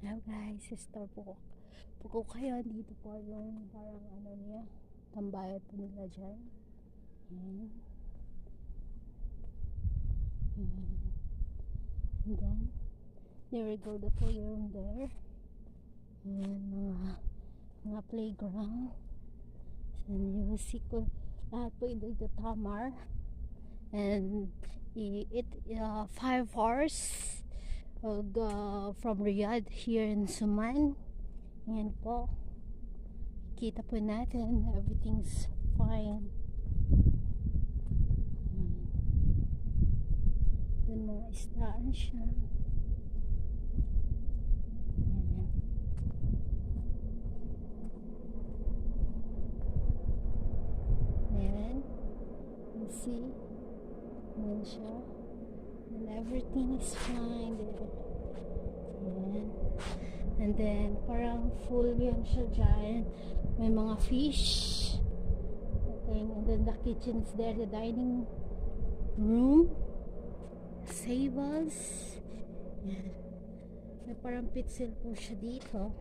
Hello guys, sister po. Puko kayo, dito po yung parang ano niya, tambayan po nila dyan. Ayan. Ayan. And then, there we go, the playroom there. Ayan, mga playground. And you will see ko, lahat po dito Tamar. And it 5 hours from Riyadh here in Suman. Ayan po, kita po natin everything's fine. Doon mga isdaan siya. Ayan, you see, ayan siya, and everything is fine there. Ayan. And then parang full yan siya dyan, may mga fish, and then the kitchen's there, the dining room, tables. Yan. May parang pitsil po siya dito.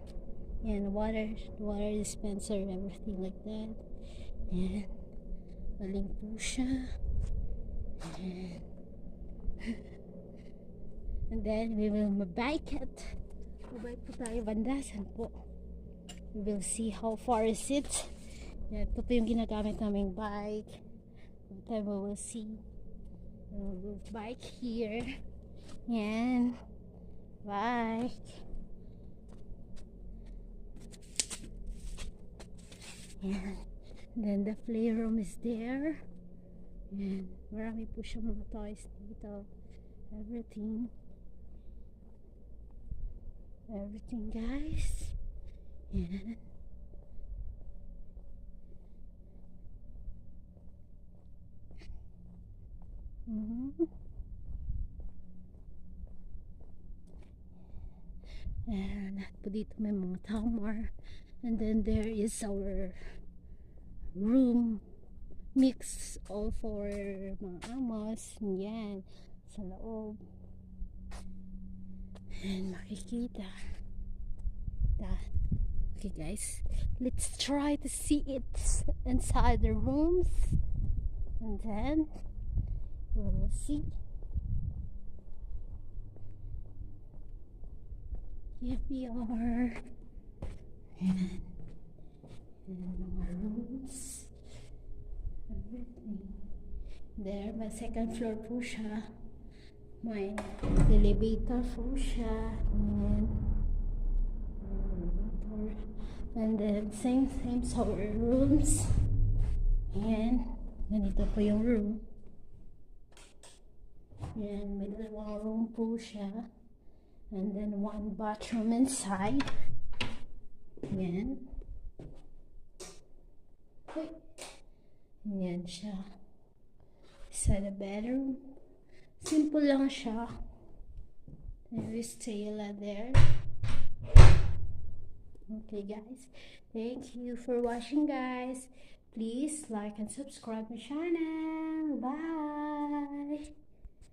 Yan, water dispenser, everything like that. Yan. Maling po siya. Yan. And then we will mabike it. Mabike po tayo bandasan po. We will see how far is it. Yan, ito po yung ginagamit naming bike. Then we will see. We'll bike here. Yan. Bike. Yan. Then the playroom is there. Yan. Marami po siya mga toys dito. Everything. Everything, guys. Yan. And lahat po dito may mga Tamar. And then there is our room mix all for mga amos. Yan, sa loob. And makikita that. Okay guys, let's try to see it inside the rooms, and then we will see. Here we are. And mga rooms, everything there. May second floor po siya, may elevator po siya, and then same sa rooms. Ayan, ganito po yung room. Ayan, may dalawang room po siya, and then one bathroom inside. Ayan. Ayan siya. Sa the bedroom. Simple lang siya. There is Taylor there. Okay guys. Thank you for watching guys. Please like and subscribe my channel. Bye.